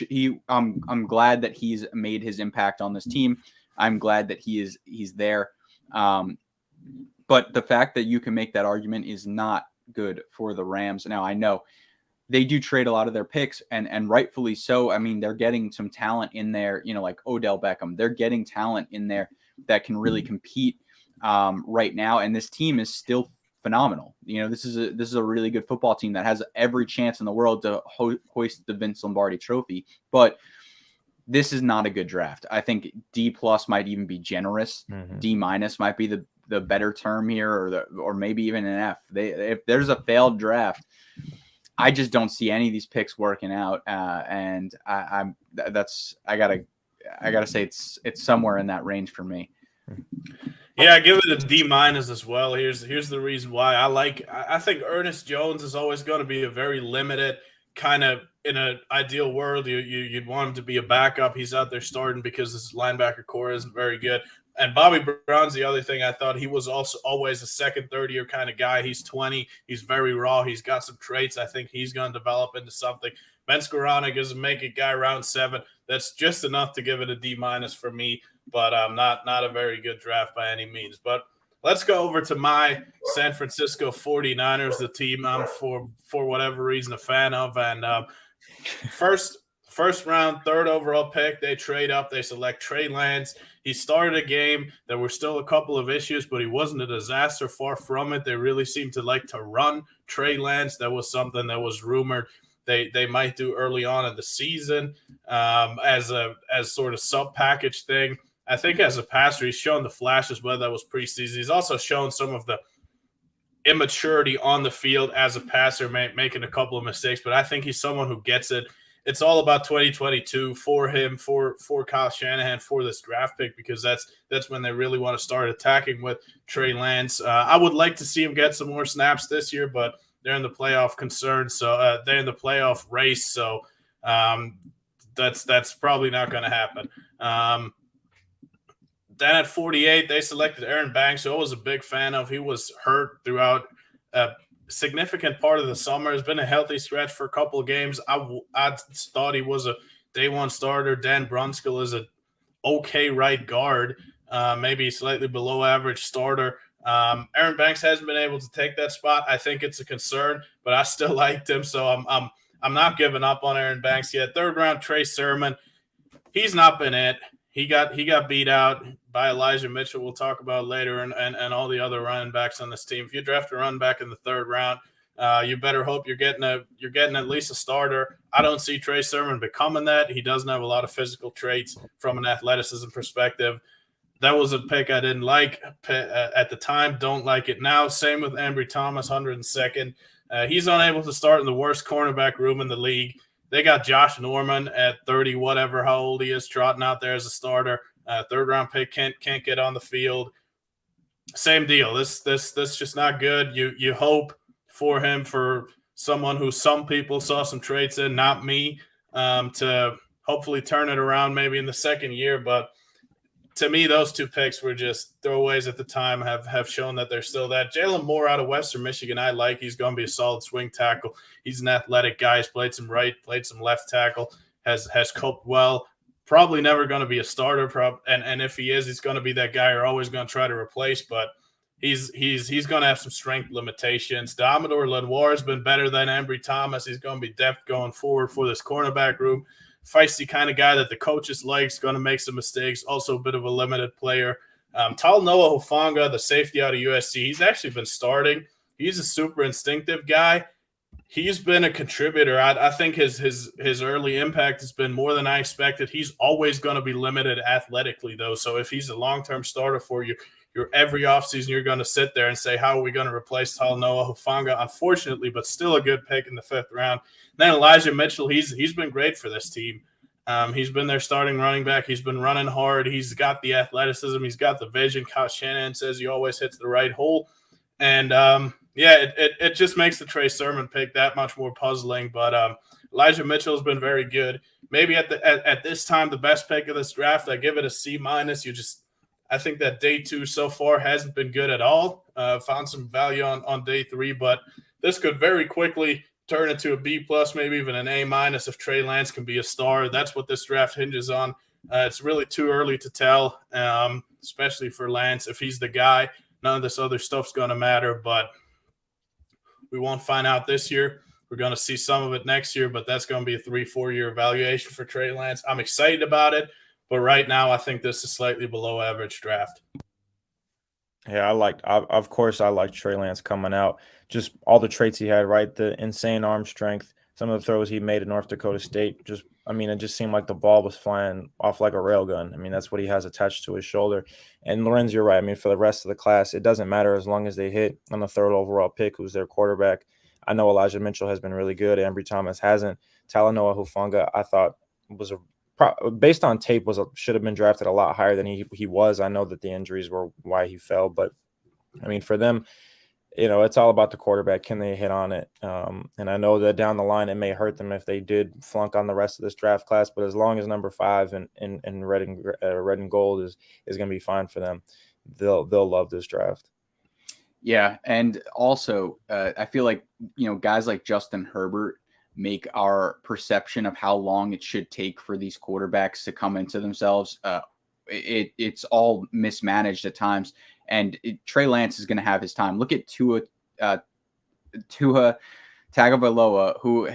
I'm glad that he's made his impact on this team. I'm glad that he's there. But the fact that you can make that argument is not good for the Rams. Now, I know they do trade a lot of their picks, and rightfully so. I mean, they're getting some talent in there, like Odell Beckham. They're getting talent in there that can really compete right now. And this team is still phenomenal. This is a really good football team that has every chance in the world to hoist the Vince Lombardi trophy. But this is not a good draft. I think D+ might even be generous. D- might be the better term here, or maybe even an F. If there's a failed draft, I just don't see any of these picks working out. And I gotta say it's somewhere in that range for me. Yeah, I give it a D- as well. Here's the reason why. I think Ernest Jones is always going to be a very limited kind of, in an ideal world, you'd want him to be a backup. He's out there starting because this linebacker core isn't very good. And Bobby Brown's the other thing. I thought he was also always a second, third year kind of guy. He's 20. He's very raw. He's got some traits. I think he's going to develop into something. Ben Skowronek is a make-it guy round 7. That's just enough to give it a D- for me, but not a very good draft by any means. But let's go over to my San Francisco 49ers, the team I'm for whatever reason a fan of. And first first round, third overall pick. They trade up. They select Trey Lance. He started a game. There were still a couple of issues, but he wasn't a disaster. Far from it. They really seemed to like to run Trey Lance. That was something that was rumored they might do early on in the season as sort of sub package thing. I think as a passer, he's shown the flashes, whether that was preseason. He's also shown some of the immaturity on the field as a passer, making a couple of mistakes. But I think he's someone who gets it. It's all about 2022 for him, for Kyle Shanahan, for this draft pick, because that's when they really want to start attacking with Trey Lance. I would like to see him get some more snaps this year, but they're in the playoff concern, so they're in the playoff race. So that's probably not going to happen. Then at 48, they selected Aaron Banks, who I was a big fan of. He was hurt throughout a significant part of the summer. It's been a healthy stretch for a couple of games. I thought he was a day one starter. Dan Brunskill is an okay right guard, maybe slightly below average starter. Aaron Banks hasn't been able to take that spot. I think it's a concern, but I still liked him, so I'm not giving up on Aaron Banks yet. Third round, Trey Sermon. He's not been it. He got beat out by Elijah Mitchell. We'll talk about later, and all the other running backs on this team. If you draft a running back in the third round, you better hope you're getting at least a starter. I don't see Trey Sermon becoming that. He doesn't have a lot of physical traits from an athleticism perspective. That was a pick I didn't like at the time. Don't like it now. Same with Ambry Thomas, 102nd. He's unable to start in the worst cornerback room in the league. They got Josh Norman at 30, whatever, how old he is, trotting out there as a starter. Third-round pick can't get on the field. Same deal. This just not good. You hope for him, for someone who some people saw some traits in, not me, to hopefully turn it around maybe in the second year. But to me, those two picks were just throwaways at the time, have shown that they're still that. Jalen Moore out of Western Michigan, I like. He's going to be a solid swing tackle. He's an athletic guy. He's played some right, played some left tackle, has coped well. Probably never going to be a starter, and if he is, he's going to be that guy you're always going to try to replace, but he's going to have some strength limitations. Damador Lenoir has been better than Ambry Thomas. He's going to be depth going forward for this cornerback room. Feisty kind of guy that the coaches likes, going to make some mistakes, also a bit of a limited player. Talanoa Hufanga, the safety out of USC, he's actually been starting. He's a super instinctive guy. He's been a contributor. I think his early impact has been more than I expected. He's always going to be limited athletically, though. So if he's a long-term starter for you, every offseason you're going to sit there and say, how are we going to replace Talanoa Hufanga? Unfortunately, but still a good pick in the fifth round. Then Elijah Mitchell, he's been great for this team. He's been their starting running back. He's been running hard. He's got the athleticism. He's got the vision. Kyle Shanahan says he always hits the right hole. And, it just makes the Trey Sermon pick that much more puzzling. But Elijah Mitchell has been very good. Maybe at this time, the best pick of this draft, I give it a C-. I think that day two so far hasn't been good at all. Found some value on day three, but this could very quickly turn into a B+, maybe even an A- if Trey Lance can be a star. That's what this draft hinges on. It's really too early to tell, especially for Lance. If he's the guy, none of this other stuff's going to matter, but we won't find out this year. We're going to see some of it next year, but that's going to be a 3-4 year evaluation for Trey Lance. I'm excited about it, but right now I think this is slightly below average draft. Yeah, of course I like Trey Lance coming out. Just all the traits he had, right? The insane arm strength, some of the throws he made at North Dakota State. It just seemed like the ball was flying off like a railgun. That's what he has attached to his shoulder. And Lorenz, you're right. For the rest of the class, it doesn't matter as long as they hit on the third overall pick, who's their quarterback. I know Elijah Mitchell has been really good. Ambry Thomas hasn't. Talanoa Hufanga, I thought was based on tape should have been drafted a lot higher than he was. I know that the injuries were why he fell, but for them, it's all about the quarterback. Can they hit on it? And I know that down the line it may hurt them if they did flunk on the rest of this draft class. But as long as number 5 in red and gold is going to be fine for them, they'll love this draft. Yeah, and also I feel like guys like Justin Herbert make our perception of how long it should take for these quarterbacks to come into themselves. It's all mismanaged at times. And Trey Lance is going to have his time. Look at Tua Tagovailoa, who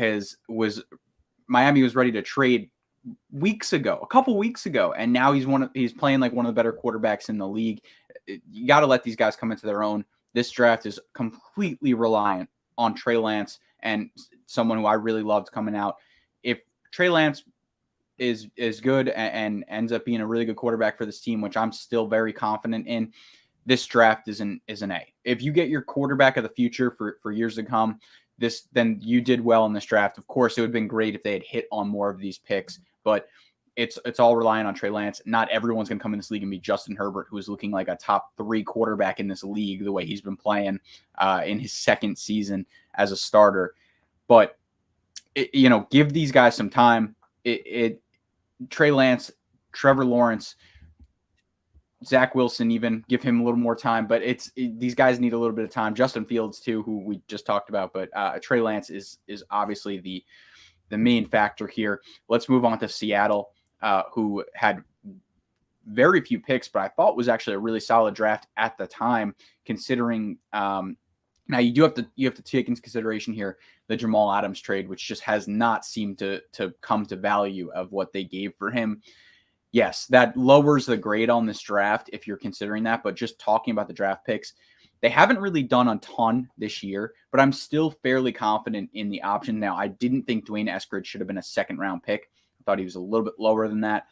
Miami was ready to trade a couple weeks ago, and now he's playing like one of the better quarterbacks in the league. You got to let these guys come into their own. This draft is completely reliant on Trey Lance and someone who I really loved coming out. If Trey Lance is good and ends up being a really good quarterback for this team, which I'm still very confident in, this draft is an A. If you get your quarterback of the future for years to come, then you did well in this draft. Of course, it would have been great if they had hit on more of these picks, but it's all relying on Trey Lance. Not everyone's going to come in this league and be Justin Herbert, who is looking like a top 3 quarterback in this league the way he's been playing in his second season as a starter. But give these guys some time. Trey Lance, Trevor Lawrence, Zach Wilson, even give him a little more time, but these guys need a little bit of time. Justin Fields too, who we just talked about, but Trey Lance is obviously the main factor here. Let's move on to Seattle, who had very few picks, but I thought was actually a really solid draft at the time, considering. Now you have to take into consideration here the Jamal Adams trade, which just has not seemed to come to value of what they gave for him. Yes, that lowers the grade on this draft if you're considering that, but just talking about the draft picks, they haven't really done a ton this year, but I'm still fairly confident in the option. Now, I didn't think Dwayne Eskridge should have been a second-round pick. I thought he was a little bit lower than that.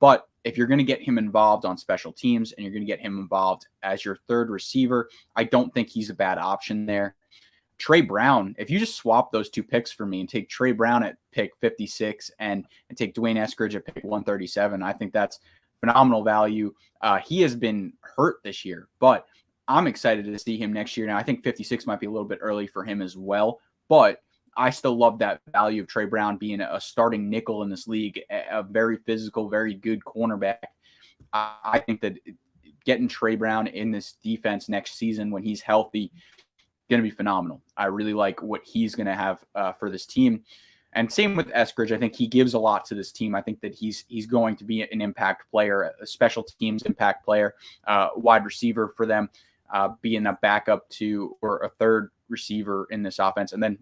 But if you're going to get him involved on special teams and you're going to get him involved as your third receiver, I don't think he's a bad option there. Trey Brown, if you just swap those 2 picks for me and take Trey Brown at pick 56 and take Dwayne Eskridge at pick 137, I think that's phenomenal value. He has been hurt this year, but I'm excited to see him next year. Now, I think 56 might be a little bit early for him as well, but I still love that value of Trey Brown being a starting nickel in this league, a very physical, very good cornerback. I think that getting Trey Brown in this defense next season when he's healthy, going to be phenomenal. I really like what he's going to have for this team. And same with Eskridge. I think he gives a lot to this team. I think that he's going to be an impact player, a special teams impact player, wide receiver for them, being a backup to or a third receiver in this offense. And then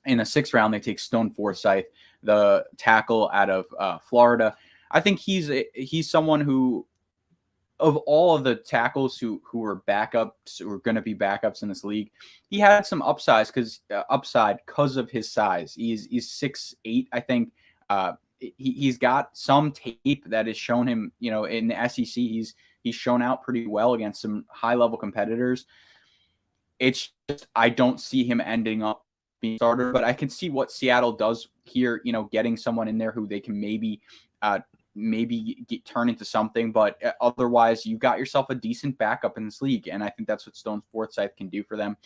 in the 6th round, they take Stone Forsythe, the tackle out of Florida. I think he's someone who, of all of the tackles who are backups, who are going to be backups in this league, he had some upside because of his size. He's 6'8", I think. He's got some tape that has shown him, in the SEC, he's shown out pretty well against some high-level competitors. It's just, I don't see him ending up being starter, but I can see what Seattle does here, getting someone in there who they can maybe turn into something, but otherwise you got yourself a decent backup in this league. And I think that's what Stone Forsythe can do for them.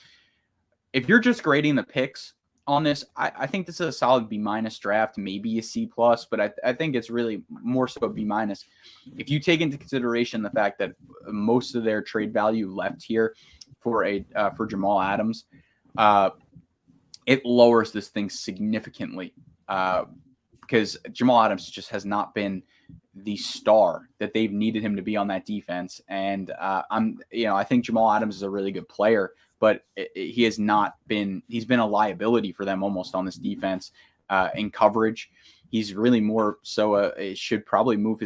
If you're just grading the picks on this, I think this is a solid B- draft, maybe a C+, but I think it's really more so a B-. If you take into consideration the fact that most of their trade value left here for Jamal Adams, it lowers this thing significantly because Jamal Adams just has not been the star that they've needed him to be on that defense. And I think Jamal Adams is a really good player, but he has not been, he's been a liability for them almost on this defense in coverage. He's really more so it should probably move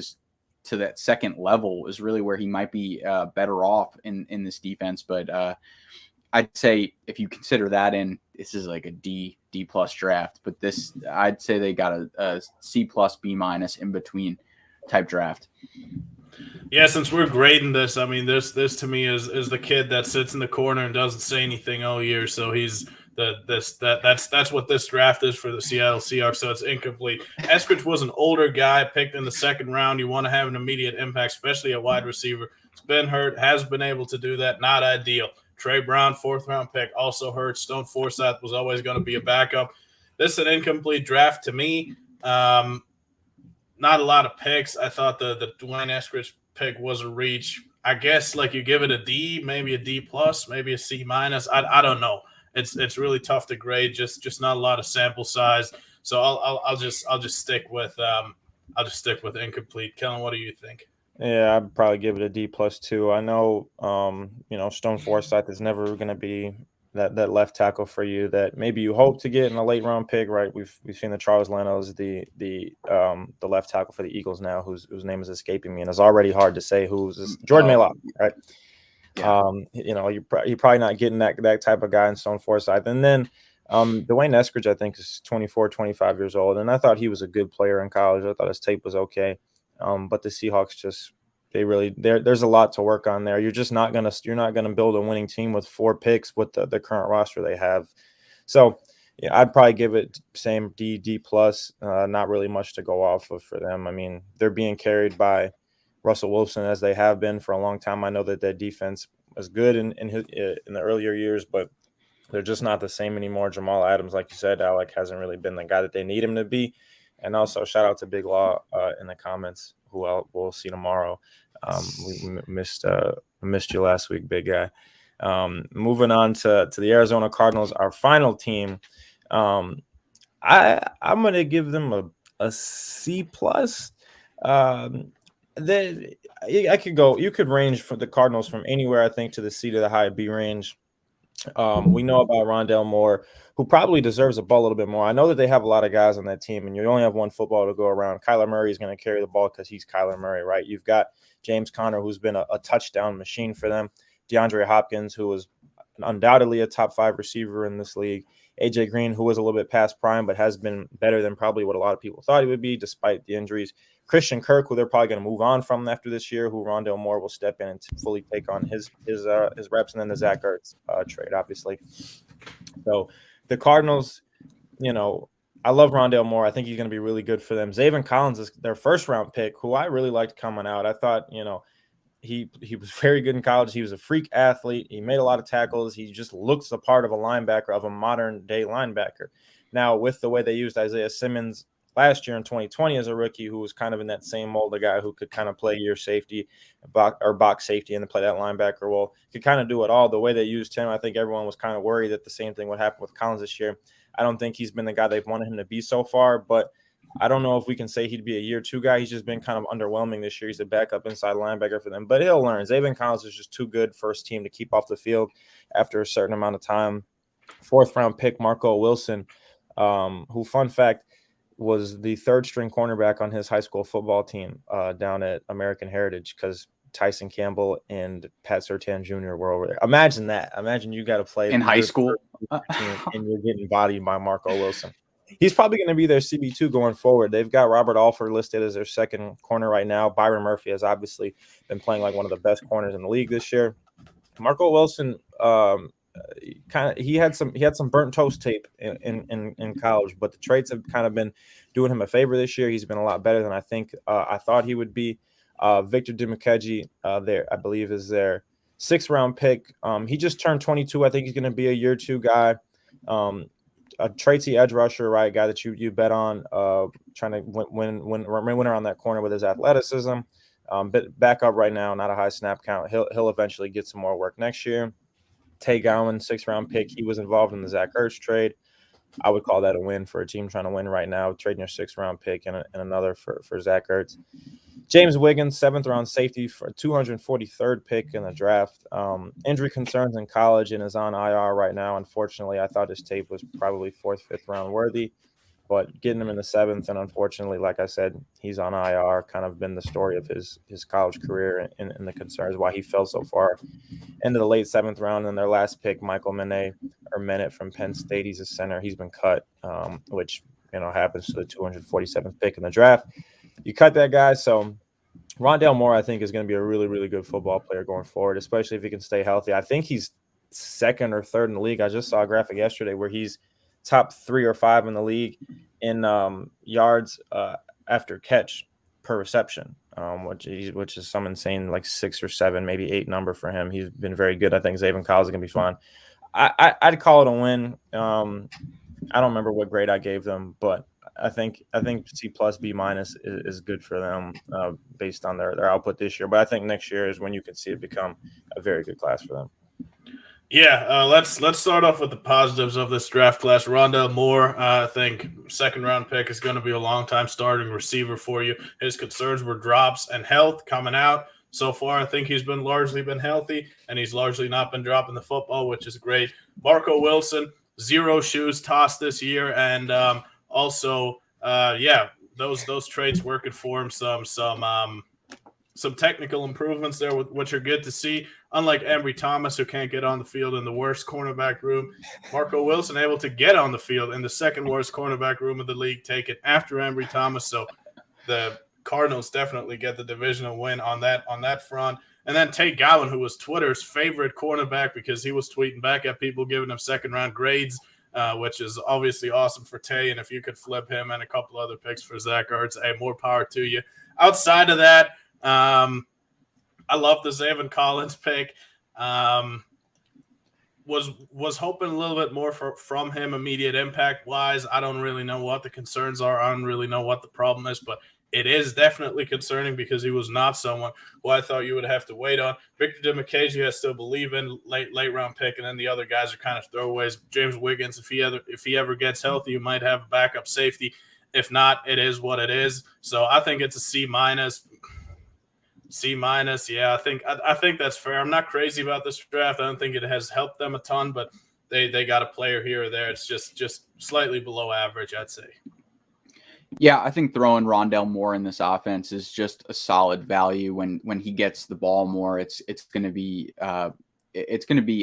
to that second level is really where he might be better off in this defense. But I'd say if you consider that in, this is like a D+ draft, but this, I'd say they got a C+, B- in between type draft. Yeah, since we're grading this, I mean, this to me is the kid that sits in the corner and doesn't say anything all year. So he's that's what this draft is for the Seattle Seahawks. So it's incomplete. Eskridge was an older guy picked in the 2nd round. You want to have an immediate impact, especially a wide receiver. It's been hurt, has been able to do that. Not ideal. Trey Brown, 4th round pick, also hurt. Stone Forsythe was always going to be a backup. This is an incomplete draft to me. Not a lot of picks. I thought the Dwayne Eskridge pick was a reach. I guess like you give it a D, maybe a D+, maybe a C-. I don't know. It's really tough to grade. Just not a lot of sample size. So I'll just stick with incomplete. Kellyn, what do you think? Yeah, I'd probably give it a D+ too. I know, Stone Forsythe is never going to be that left tackle for you that maybe you hope to get in a late round pick, right? We've seen that Charles Leno's the left tackle for the Eagles now, whose name is escaping me, and it's already hard to say who's this. Jordan Mailloux, right? Yeah. You're probably not getting that type of guy in Stone Forsythe. And then Dwayne Eskridge, I think, is 24, 25 years old, and I thought he was a good player in college. I thought his tape was okay, but the Seahawks just there's a lot to work on there. You're not gonna build a winning team with 4 picks with the current roster they have. So yeah, I'd probably give it same D plus. Not really much to go off of for them. I mean, they're being carried by Russell Wilson as they have been for a long time. I know that their defense was good in the earlier years, but they're just not the same anymore. Jamal Adams, like you said, Alec hasn't really been the guy that they need him to be. And also shout out to Big Law in the comments, who we'll see tomorrow. We missed you last week, big guy. Moving on to the Arizona Cardinals, our final team. I'm going to give them a C plus. You could range for the Cardinals from anywhere, I think, to the C to the high B range. We know about Rondale Moore, who probably deserves a ball a little bit more. I know that they have a lot of guys on that team, and you only have one football to go around. Kyler Murray is going to carry the ball because he's Kyler Murray, right? You've got James Conner, who's been a touchdown machine for them. DeAndre Hopkins, who was undoubtedly a top 5 receiver in this league. AJ Green, who was a little bit past prime, but has been better than probably what a lot of people thought he would be, despite the injuries. Christian Kirk, who they're probably going to move on from after this year, who Rondale Moore will step in and fully take on his reps, and then the Zach Ertz trade, obviously. So the Cardinals, I love Rondale Moore. I think he's going to be really good for them. Zaven Collins is their first-round pick, who I really liked coming out. I thought, he was very good in college. He was a freak athlete. He made a lot of tackles. He just looks the part of a linebacker, of a modern-day linebacker. Now, with the way they used Isaiah Simmons last year in 2020 as a rookie, who was kind of in that same mold, a guy who could kind of play your safety or box safety and play that linebacker role, could kind of do it all. The way they used him, I think everyone was kind of worried that the same thing would happen with Collins this year. I don't think he's been the guy they've wanted him to be so far, but I don't know if we can say he'd be a year 2 guy. He's just been kind of underwhelming this year. He's a backup inside linebacker for them, but he'll learn. Zaven Collins is just too good first team to keep off the field after a certain amount of time. 4th-round pick, Marco Wilson, who, fun fact, was the 3rd-string cornerback on his high school football team down at American Heritage, because Tyson Campbell and Pat Surtain Jr. were over there. Imagine that. Imagine you got to play in high school and you're getting bodied by Marco Wilson. He's probably going to be their CB2 going forward. They've got Robert Alford listed as their 2nd corner right now. Byron Murphy has obviously been playing like one of the best corners in the league this year. Marco Wilson, he had some burnt toast tape in college, but the trades have kind of been doing him a favor this year. He's been a lot better than I think I thought he would be. Victor Dimukeje, there I believe is their 6th-round pick. He just turned 22. I think he's going to be a year 2 guy. A Tracy edge rusher, right? Guy that you bet on, trying to win around that corner with his athleticism. But back up right now, not a high snap count. He'll eventually get some more work next year. Tay Gowan, 6th-round pick. He was involved in the Zach Ertz trade. I would call that a win for a team trying to win right now, trading your 6th-round pick and another for Zach Ertz. James Wiggins, 7th-round safety for a 243rd pick in the draft. Injury concerns in college and is on IR right now. Unfortunately, I thought his tape was probably 4th, 5th-round worthy, but getting him in the 7th, and unfortunately, like I said, he's on IR, kind of been the story of his college career and the concerns why he fell so far into the late 7th round. And their last pick, Michael Menet from Penn State, he's a center. He's been cut, which happens to the 247th pick in the draft. You cut that guy, so Rondale Moore, I think, is going to be a really, really good football player going forward, especially if he can stay healthy. I think he's 2nd or 3rd in the league. I just saw a graphic yesterday where he's top 3 or 5 in the league in yards after catch per reception, which is some insane, like 6 or 7, maybe 8 number for him. He's been very good. I think Zaven Collins is going to be fine. I'd call it a win. I don't remember what grade I gave them, but I think C plus B minus is good for them based on their output this year. But I think next year is when you can see it become a very good class for them. Yeah, let's start off with the positives of this draft class. Rondale Moore, I think 2nd-round pick, is going to be a long-time starting receiver for you. His concerns were drops and health coming out. so far, I think he's been largely healthy, and he's largely not been dropping the football, which is great. Marco Wilson, 0 shoes tossed this year, and those traits working for him. Some technical improvements there, which are good to see. Unlike Ambry Thomas, who can't get on the field in the worst cornerback room, Marco Wilson able to get on the field in the second worst cornerback room of the league, taken after Ambry Thomas. So the Cardinals definitely get the divisional win on that front. And then Tate Gowan, who was Twitter's favorite cornerback because he was tweeting back at people giving him second-round grades, which is obviously awesome for Tay. And if you could flip him and a couple other picks for Zach Ertz, more power to you. Outside of that, I love the Zaven Collins pick. Was hoping a little bit more from him immediate impact wise. I don't really know what the concerns are. I don't really know what the problem is, but it is definitely concerning because he was not someone who I thought you would have to wait on. Victor Dimukeje, I still believe in, late round pick, and then the other guys are kind of throwaways. James Wiggins, if he ever gets healthy, you might have a backup safety. If not, it is what it is. So I think it's a C-. Yeah, I think that's fair. I'm not crazy about this draft. I don't think it has helped them a ton, but they got a player here or there. It's just slightly below average, I'd say. Yeah, I think throwing Rondale Moore in this offense is just a solid value. When he gets the ball more, it's going to be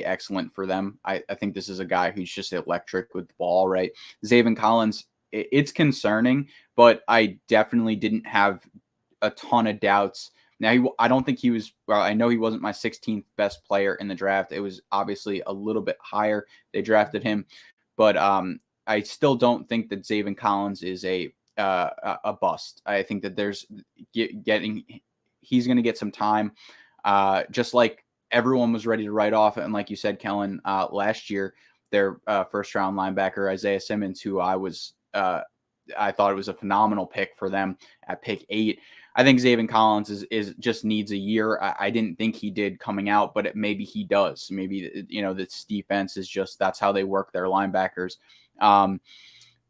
excellent for them. I think this is a guy who's just electric with the ball, right? Zaven Collins, it's concerning, but I definitely didn't have a ton of doubts. Now, I don't think he was – well, I know he wasn't my 16th best player in the draft. It was obviously a little bit higher. They drafted him. But I still don't think that Zaven Collins is a bust. I think that he's going to get some time. Just like everyone was ready to write off. And like you said, Kellyn, last year, their first-round linebacker, Isaiah Simmons, who I thought it was a phenomenal pick for them at pick 8. I think Zaven Collins is just needs a year. I didn't think he did coming out, but maybe he does. Maybe, this defense is just, that's how they work their linebackers. And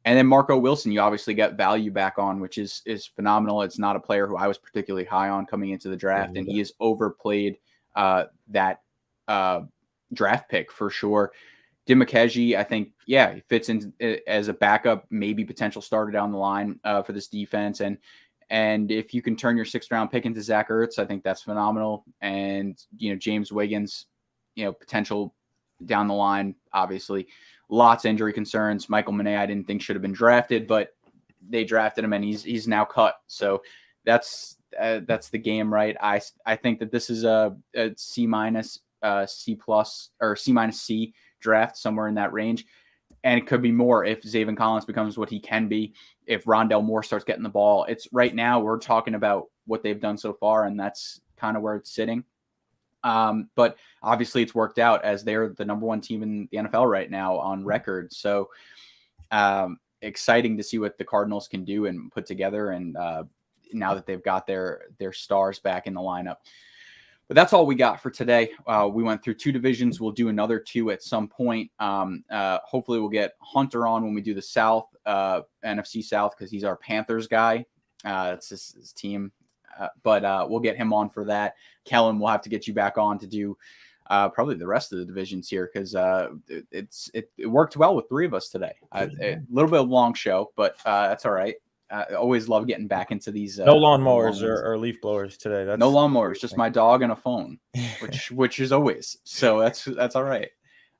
then Marco Wilson, you obviously get value back on, which is phenomenal. It's not a player who I was particularly high on coming into the draft, and he has overplayed that draft pick for sure. Dimukeje, I think, yeah, he fits in as a backup, maybe potential starter down the line for this defense. And if you can turn your 6th-round pick into Zach Ertz, I think that's phenomenal. And, James Wiggins, potential down the line, obviously. Lots of injury concerns. Michael Manet, I didn't think should have been drafted, but they drafted him, and he's now cut. So that's the game, right? I think that this is a C-, C+, or C-C draft, somewhere in that range. And it could be more if Zaven Collins becomes what he can be, if Rondale Moore starts getting the ball. It's right now we're talking about what they've done so far, and that's kind of where it's sitting. But obviously it's worked out as they're the number 1 team in the NFL right now on record. So exciting to see what the Cardinals can do and put together. And now that they've got their stars back in the lineup. But that's all we got for today. We went through 2 divisions. We'll do another 2 at some point. Hopefully we'll get Hunter on when we do the South, NFC South, because he's our Panthers guy. It's his team. But we'll get him on for that. Kellyn, we'll have to get you back on to do probably the rest of the divisions here, because it worked well with 3 of us today. A little bit of a long show, but that's all right. I always love getting back into these. No lawnmowers or leaf blowers today. No lawnmowers, just my dog and a phone, which is always. So that's all right.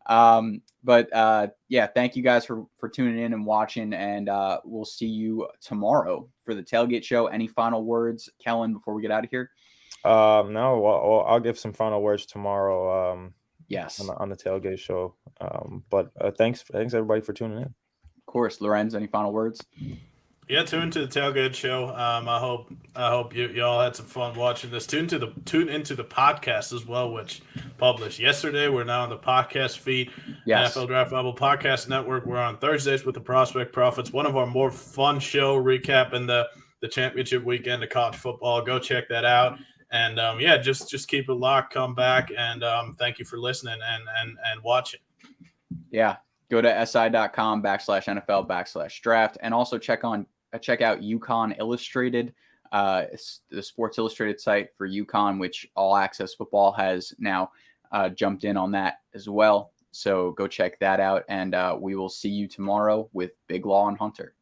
Yeah, thank you guys for tuning in and watching, and we'll see you tomorrow for the Tailgate Show. Any final words, Kellyn, before we get out of here? No, well, I'll give some final words tomorrow. Yes, on the Tailgate Show. But thanks everybody for tuning in. Of course, Lorenz, any final words? Yeah, tune to the Tailgate Show. I hope you all had some fun watching this. Tune into the podcast as well, which published yesterday. We're now on the podcast feed. Yes. NFL Draft Bible Podcast Network. We're on Thursdays with the Prospect Prophets. One of our more fun show recapping the championship weekend of college football. Go check that out. And just keep it locked. Come back, and thank you for listening and watching. Yeah. Go to si.com/NFL/draft, and also check out UConn Illustrated. the Sports Illustrated site for UConn, which All Access Football has now jumped in on that as well. So go check that out, and we will see you tomorrow with Big Law and Hunter.